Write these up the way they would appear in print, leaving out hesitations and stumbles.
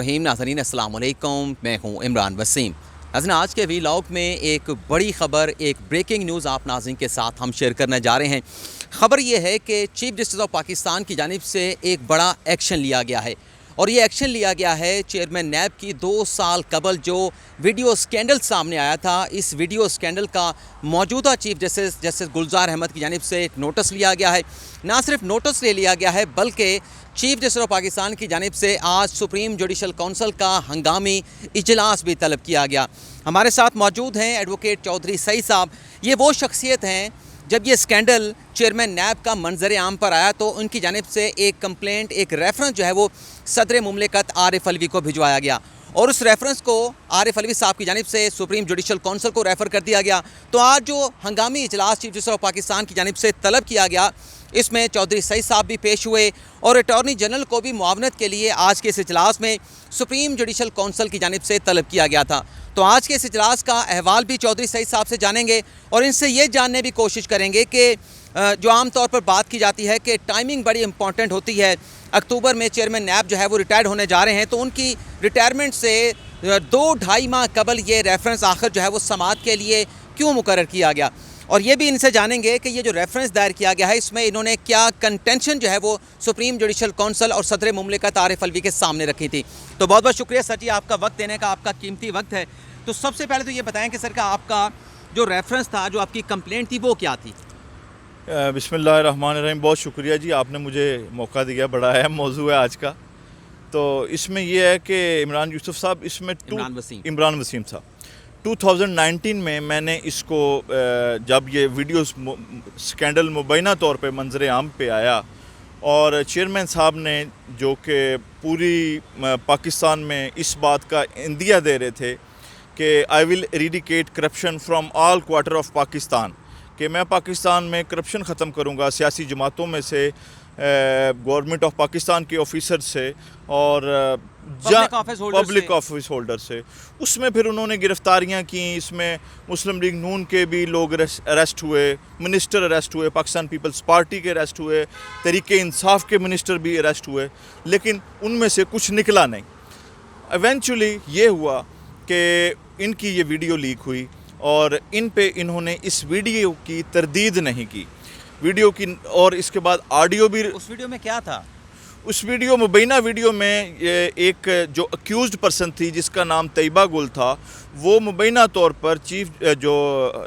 रहीम नाज़रीन अस्सलाम वालेकुम, मैं हूं इमरान वसीम। नाज़रीन, आज के वीलॉग में एक बड़ी ख़बर, एक ब्रेकिंग न्यूज़ आप नाज़रीन के साथ हम शेयर करने जा रहे हैं। ख़बर ये है कि चीफ जस्टिस ऑफ पाकिस्तान की जानिब से एक बड़ा एक्शन लिया गया है और ये एक्शन लिया गया है चेयरमैन नैब की 2 साल कबल जो वीडियो स्कैंडल सामने आया था। इस वीडियो स्कैंडल का मौजूदा चीफ जस्टिस गुलजार अहमद की जानिब से नोटिस लिया गया है। ना सिर्फ नोटिस ले लिया गया है बल्कि चीफ जस्टिस ऑफ पाकिस्तान की जानिब से आज सुप्रीम जुडिशल काउंसिल का हंगामी इजलास भी तलब किया गया। हमारे साथ मौजूद हैं एडवोकेट चौधरी सईद साहब। ये वो शख्सियत हैं, जब ये स्कैंडल चेयरमैन नैब का मंजर आम पर आया तो उनकी जानिब से एक कंप्लेंट, एक रेफरेंस जो है वो सदर मुमलिकत आरिफ अलवी को भिजवाया गया और उस रेफरेंस को आरिफ अलवी साहब की जानिब से सुप्रीम जुडिशल काउंसिल को रेफ़र कर दिया गया। तो आज जो हंगामी इजलास चीफ जस्टिस ऑफ पाकिस्तान की जानिब से तलब किया गया, इसमें चौधरी सईद साहब भी पेश हुए और अटॉर्नी जनरल को भी मुआवनत के लिए आज के इस इजलास में सुप्रीम जुडिशल काउंसिल की जानिब से तलब किया गया था। तो आज के इस इजलास का अहवाल भी चौधरी सईद साहब से जानेंगे और इनसे ये जानने की कोशिश करेंगे कि जो आम तौर पर बात की जाती है कि टाइमिंग बड़ी इंपॉर्टेंट होती है। अक्टूबर में चेयरमैन नैब जो है वो रिटायर्ड होने जा रहे हैं, तो उनकी रिटायरमेंट से 2-2.5 माह कबल ये रेफरेंस आखिर जो है वो समाअत के लिए क्यों मुकर्रर किया गया। और ये भी इनसे जानेंगे कि ये जो रेफरेंस दायर किया गया है इसमें इन्होंने क्या कंटेंशन जो है वो सुप्रीम जुडिशल काउंसिल और सदर मुमलिकत आरिफ अलवी के सामने रखी थी। तो बहुत बहुत शुक्रिया सर जी, आपका वक्त देने का, आपका कीमती वक्त है। तो सबसे पहले तो ये बताएं कि सर का आपका जो रेफरेंस था, जो आपकी कंप्लेंट थी, वो क्या थी? बिस्मिल्लाहिर्रहमानिर्रहीम। बहुत शुक्रिया जी, आपने मुझे मौका दिया। बड़ा अहम मौजू है आज का। तो इसमें यह है कि इमरान यूसुफ साहब, इसमें इमरान वसीम साहब 2019 में मैंने इसको जब ये वीडियो स्कैंडल मुबैना तौर पे मंजर आम पे आया और चेयरमैन साहब ने जो कि पूरी पाकिस्तान में इस बात का इंदिया दे रहे थे कि I will eradicate corruption from all quarter of Pakistan, कि मैं पाकिस्तान में करप्शन ख़त्म करूँगा सियासी जमातों में से, गवर्नमेंट ऑफ पाकिस्तान के ऑफिसर से और पब्लिक ऑफिस होल्डर से। उसमें फिर उन्होंने गिरफ्तारियां की। इसमें मुस्लिम लीग नून के भी लोग अरेस्ट हुए, मिनिस्टर अरेस्ट हुए, पाकिस्तान पीपल्स पार्टी के अरेस्ट हुए, तहरीक इंसाफ के मिनिस्टर भी अरेस्ट हुए, लेकिन उनमें से कुछ निकला नहीं। इवेंचुअली ये हुआ कि इनकी ये वीडियो लीक हुई और इन पे इन्होंने इस वीडियो की तरदीद नहीं की, वीडियो की। और इसके बाद ऑडियो भी। उस वीडियो में क्या था? उस वीडियो मुबैना वीडियो में एक जो अक्यूज़्ड पर्सन थी जिसका नाम तैयबा गुल था, वो मुबैना तौर पर जो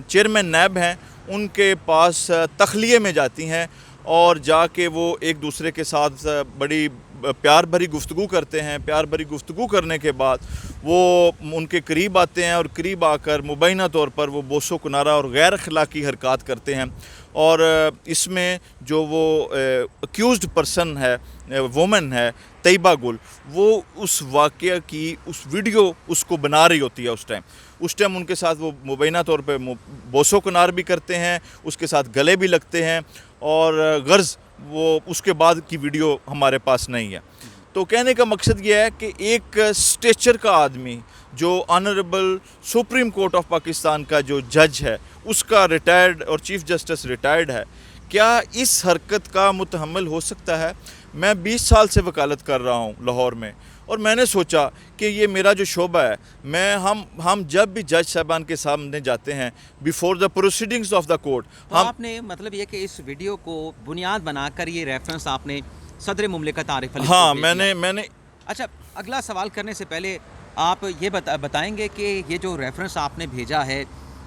चेयरमैन नैब हैं उनके पास तखलिए में जाती हैं और जाके वो एक दूसरे के साथ बड़ी प्यार भरी गुफ्तगू करते हैं। प्यार भरी गुफ्तगू करने के बाद वो उनके करीब आते हैं और करीब आकर मुबैना तौर पर वो बोसो कुनारा और गैर अखलाकी हरकत करते हैं। और इसमें जो वो अक्यूज़्ड पर्सन है, वुमन है तैयबा गुल, वो उस वाक़या की उस वीडियो उसको बना रही होती है। उस टाइम उनके साथ वो मुबैना तौर पे बोसो कुनार भी करते हैं, उसके साथ गले भी लगते हैं और गर्ज़ वो उसके बाद की वीडियो हमारे पास नहीं है। तो कहने का मकसद ये है कि एक स्टेचर का आदमी जो honourable supreme court of Pakistan का जो जज है, उसका रिटायर्ड और चीफ जस्टिस रिटायर्ड है, क्या इस हरकत का मुतहम्मिल हो सकता है? मैं 20 साल से वकालत कर रहा हूँ लाहौर में और मैंने सोचा कि ये मेरा जो शोबा है, हम जब भी जज साहबान के सामने जाते हैं before the proceedings of the court, तो आपने मतलब ये कि इस वीडियो को बुनियाद बनाकर ये रेफरेंस आपने सदर मुमलिकत आरिफ अलवी? हाँ, मैंने अच्छा, अगला सवाल करने से पहले आप ये बताएंगे कि ये जो रेफरेंस आपने भेजा है,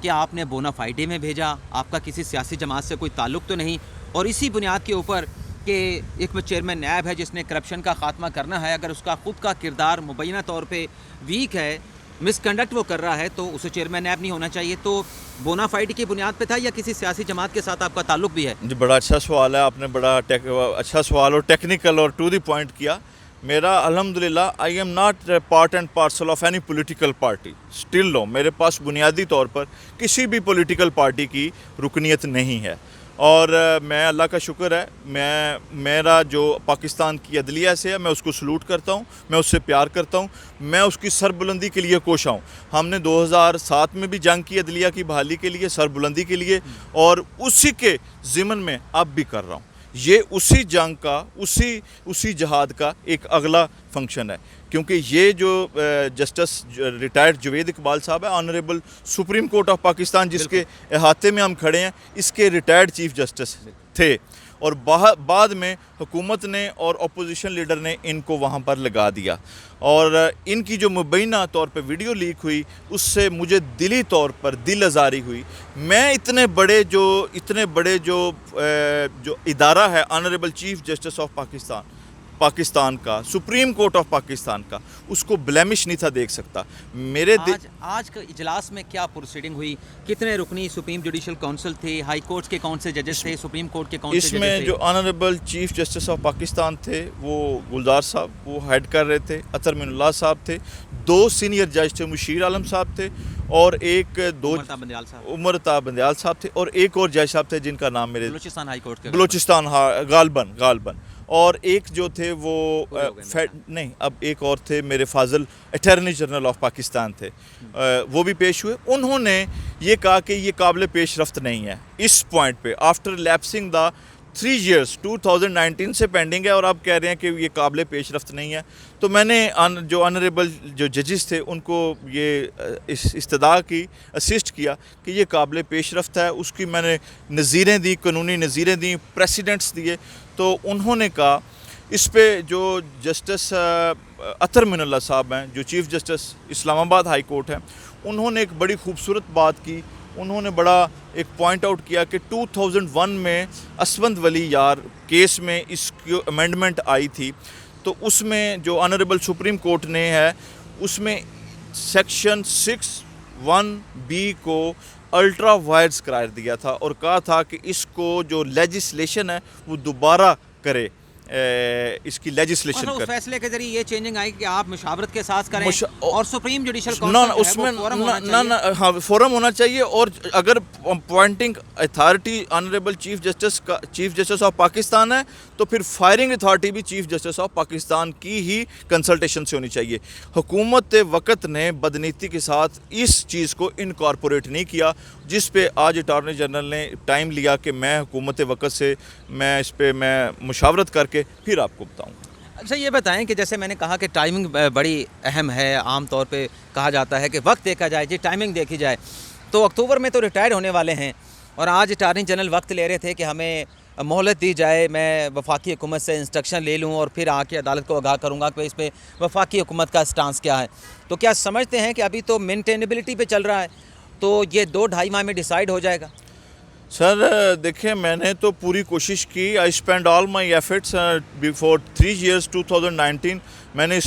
कि आपने बोनाफाइडे में भेजा, आपका किसी सियासी जमात से कोई ताल्लुक़ तो नहीं, और इसी बुनियाद के ऊपर कि एक चेयरमैन नैब है जिसने करप्शन का ख़ात्मा करना है, अगर उसका ख़ुद का किरदार मुबैना तौर पे वीक है, मिसकंडक्ट वो कर रहा है, तो उसे चेयरमैन नैब नहीं होना चाहिए। तो बोनाफाइड की बुनियाद पे था या किसी सियासी जमात के साथ आपका ताल्लुक़ भी है? जी, बड़ा अच्छा सवाल है आपने, बड़ा अच्छा सवाल और टेक्निकल और टू द पॉइंट किया। मेरा अल्हम्दुलिल्लाह I am not part and parcel of any political party, still no मेरे पास बुनियादी तौर पर किसी भी पॉलिटिकल पार्टी की रुकनीत नहीं है। और मैं अल्लाह का शुक्र है, मेरा जो पाकिस्तान की अदलिया से है, मैं उसको सलूट करता हूँ, मैं उससे प्यार करता हूँ, मैं उसकी सरबुलंदी के लिए कोशा हूँ। हमने 2007 में भी जंग की अदलिया की बहाली के लिए, सरबुलंदी के लिए, और उसी के ज़िमन में अब भी कर रहा हूँ। ये उसी जंग का, उसी जिहाद का एक अगला फंक्शन है, کیونکہ یہ جو جسٹس ریٹائرڈ جوید اقبال صاحب ہے honourable supreme court of Pakistan جس کے احاطے میں ہم کھڑے ہیں، اس کے ریٹائرڈ چیف جسٹس تھے، اور بعد میں حکومت نے اور اپوزیشن لیڈر نے ان کو وہاں پر لگا دیا، اور ان کی جو مبینہ طور پہ ویڈیو لیک ہوئی اس سے مجھے دلی طور پر دل آزاری ہوئی۔ میں اتنے بڑے جو ادارہ ہے honourable chief justice of Pakistan کا، سپریم کورٹ آف پاکستان کا، اس کو بلیمش نہیں تھا دیکھ سکتا۔ آج کا اجلاس میں کیا پروسیڈنگ ہوئی؟ کتنے رکنی سپریم جوڈیشل کونسل تھے؟ ہائی کورٹ کے کون سے ججز تھے؟ سپریم کورٹ کے کون سے ججز تھے؟ اس میں جو honourable chief justice of Pakistan تھے وہ گلزار صاحب وہ ہیڈ کر رہے تھے، اطہر من اللہ صاحب تھے، 2 سینئر جج تھے، مشیر عالم صاحب تھے، اور عمر طاہر بندیال صاحب تھے، اور ایک اور جج صاحب تھے جن کا نام میرے بلوچستان ہائی کورٹ کے بلوچستان غالباً، اور ایک جو تھے وہ نہیں، اب ایک اور تھے میرے فاضل اٹارنی جنرل آف پاکستان تھے، وہ بھی پیش ہوئے۔ انہوں نے یہ کہا کہ یہ قابل پیش رفت نہیں ہے اس پوائنٹ پہ، آفٹر لیپسنگ دا 3 years 2019 سے پینڈنگ ہے، اور آپ کہہ رہے ہیں کہ یہ قابل پیش رفت نہیں ہے۔ تو میں نے جو آنریبل جو ججز تھے ان کو یہ استدعا کی، اسسٹ کیا کہ یہ قابل پیش رفت ہے، اس کی میں نے نظیریں دی، قانونی نظیریں دیں، پریسیڈنٹس دیے، تو انہوں نے کہا اس پہ جو جسٹس اطہر من اللہ صاحب ہیں جو چیف جسٹس اسلام آباد ہائی کورٹ ہیں، انہوں نے ایک بڑی خوبصورت بات کی، انہوں نے بڑا ایک پوائنٹ آؤٹ کیا کہ 2001 میں اسفند ولی یار کیس میں اس کی امینڈمنٹ آئی تھی، تو اس میں جو آنریبل سپریم کورٹ نے ہے اس میں سیکشن 6(1)(b) کو الٹرا وائرس قرار دیا تھا، اور کہا تھا کہ اس کو جو لیجسلیشن ہے وہ دوبارہ کرے، اس کی لیجسلیشن اس کرے۔ فیصلے کے ذریعے یہ چینجنگ آئی کہ آپ مشاورت کے ساتھ کریں اور سپریم جوڈیشل اس کونسل فورم ہونا چاہیے، اور اگر appointing authority honourable chief justice of Pakistan ہے تو پھر فائرنگ اتھارٹی بھی چیف جسٹس آف پاکستان کی ہی کنسلٹیشن سے ہونی چاہیے۔ حکومت وقت نے بدنیتی کے ساتھ اس چیز کو انکارپوریٹ نہیں کیا، جس پہ آج اٹارنی جنرل نے ٹائم لیا کہ میں حکومت وقت سے میں اس پہ میں مشاورت کر کے پھر آپ کو بتاؤں۔ اچھا یہ بتائیں کہ جیسے میں نے کہا کہ ٹائمنگ بڑی اہم ہے، عام طور پہ کہا جاتا ہے کہ وقت دیکھا جائے، جی ٹائمنگ دیکھی جائے، تو اکتوبر میں تو ریٹائر ہونے والے ہیں، اور آج اٹارنی جنرل وقت لے رہے تھے کہ ہمیں مہلت دی جائے، میں وفاقی حکومت سے انسٹرکشن لے لوں اور پھر آ کے عدالت کو آگاہ کروں گا کہ اس پہ وفاقی حکومت کا سٹانس کیا ہے۔ تو کیا سمجھتے ہیں کہ ابھی تو مینٹینیبلٹی پہ چل رہا ہے، تو یہ 2-2.5 ماہ میں ڈیسائیڈ ہو جائے گا؟ سر دیکھیں، میں نے تو پوری کوشش کی، I spend all my efforts before 3 years 2019، میں نے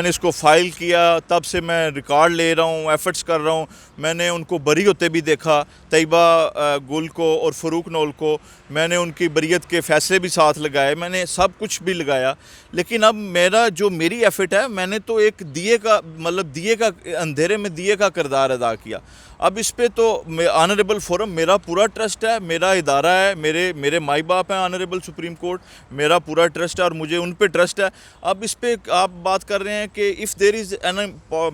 اس کو فائل کیا، تب سے میں ریکارڈ لے رہا ہوں، ایفرٹس کر رہا ہوں۔ میں نے ان کو بری ہوتے بھی دیکھا، طیبہ گل کو اور فروق نول کو، میں نے ان کی بریت کے فیصلے بھی ساتھ لگائے، میں نے سب کچھ بھی لگایا، لیکن اب میری ایفرٹ ہے، میں نے تو ایک دیے کا اندھیرے میں دیے کا کردار ادا کیا۔ اب اس پہ تو آنریبل فورم میرا پورا ٹرسٹ ہے، میرا ادارہ ہے، میرے مائی باپ ہیں آنریبل سپریم کورٹ، میرا پورا ٹرسٹ ہے اور مجھے ان پہ ٹرسٹ ہے۔ اب اس پہ آپ بات کر رہے ہیں کہ if there is an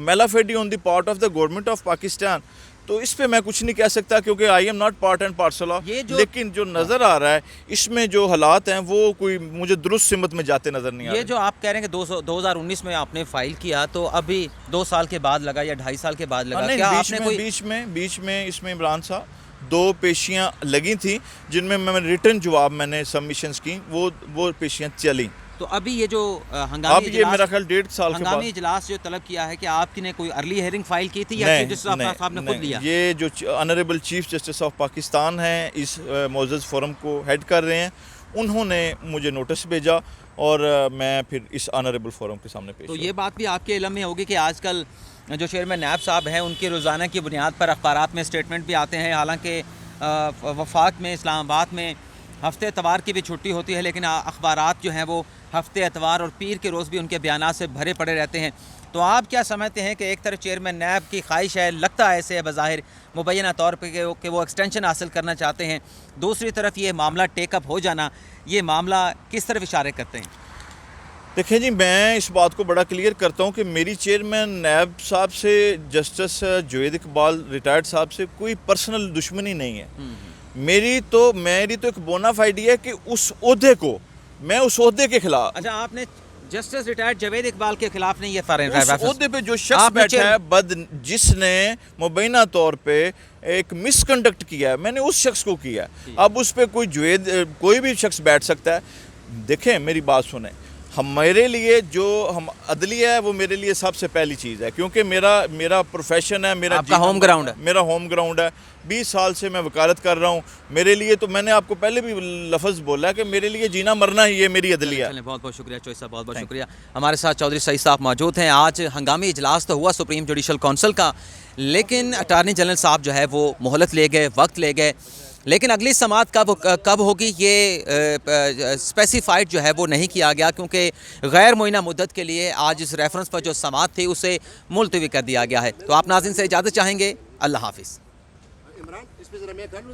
malafide on the part of the government of Pakistan، تو اس پہ میں کچھ نہیں کہہ سکتا کیونکہ I am not part and parcel of، لیکن جو نظر آ رہا ہے اس میں جو حالات ہیں وہ کوئی مجھے درست سمت میں جاتے نظر نہیں آ رہے۔ یہ جو آپ کہہ رہے ہیں کہ 2019 میں آپ نے فائل کیا، تو ابھی 2 سال کے بعد لگا یا 2.5 سال کے بعد لگا؟ کیا آپ نے کوئی بیچ میں اس میں عمران صاحب 2 پیشیاں لگی تھیں جن میں میں ریٹن جواب میں نے سبمیشنز کی، وہ پیشیاں چلیں۔ تو ابھی یہ جو اب یہ میرا خیال 1.5 سال کے بعد ہنگامی اجلاس جو طلب کیا ہے کہ آپ کی نے کوئی ارلی ہیئرنگ فائل کی تھی یا چیف جسٹس صاحب نے خود لیا؟ یہ جو honourable chief justice of Pakistan ہیں، اس معزز فورم کو ہیڈ کر رہے ہیں، انہوں نے مجھے نوٹس بھیجا اور میں پھر اس آنریبل فورم کے سامنے پیش تو یہ بات بھی آپ کے علم میں ہوگی کہ آج کل جو چیئرمین نیب صاحب ہیں ان کی روزانہ کی بنیاد پر اخبارات میں اسٹیٹمنٹ بھی آتے ہیں، حالانکہ وفاق میں اسلام آباد میں ہفتے اتوار کی بھی چھٹی ہوتی ہے، لیکن اخبارات جو ہیں وہ ہفتے اتوار اور پیر کے روز بھی ان کے بیانات سے بھرے پڑے رہتے ہیں۔ تو آپ کیا سمجھتے ہیں کہ ایک طرف چیئرمین نیب کی خواہش ہے، لگتا ہے ایسے ہے بظاہر مبینہ طور پہ کہ وہ ایکسٹینشن حاصل کرنا چاہتے ہیں، دوسری طرف یہ معاملہ ٹیک اپ ہو جانا، یہ معاملہ کس طرف اشارے کرتے ہیں؟ دیکھیں جی، میں اس بات کو بڑا کلیئر کرتا ہوں کہ میری چیئرمین نیب صاحب سے، جسٹس جوید اقبال ریٹائرڈ صاحب سے کوئی پرسنل دشمنی نہیں ہے۔ میری تو ایک بونا فائڈ ہے کہ اس عہدے کو، میں اس عہدے کے خلاف۔ اچھا، آپ نے जस्टिस रिटायर्ड जावेद इकबाल के खिलाफ नहीं ये फॉरेन उस ओहदे पे जो शख्स आपने बैठा है जिसने मुबैना तौर पे एक मिसकंडक्ट किया है, मैंने उस शख्स को किया है। अब उस पे कोई भी शख्स बैठ सकता है। देखें, मेरी बात सुने, मेरे लिए जो हम अदलिया है वो मेरे लिए सबसे पहली चीज़ है, क्योंकि मेरा प्रोफेशन है, मेरा आपका होम ग्राउंड है। मेरा होम ग्राउंड है। 20 साल से मैं वकालत कर रहा हूँ। मेरे लिए तो मैंने आपको पहले भी लफ्ज़ बोला है कि मेरे लिए जीना मरना ही ये मेरी अदलिया है। बहुत बहुत शुक्रिया चौधरी साहब, बहुत बहुत शुक्रिया। हमारे साथ चौधरी सईद साहब मौजूद हैं। आज हंगामी इजलास तो हुआ सुप्रीम जुडिशल काउंसिल का, लेकिन अटार्नी जनरल साहब जो है वो मोहलत ले गए, वक्त ले गए, लेकिन अगली समाअत कब होगी ये स्पेसिफाइड जो है वो नहीं किया गया, क्योंकि गैर मुइना मुद्दत के लिए आज इस रेफरेंस पर जो समाअत थी उसे मुलतवी कर दिया गया है। तो आप नाज़रीन से इजाज़त चाहेंगे। अल्लाह हाफिज़।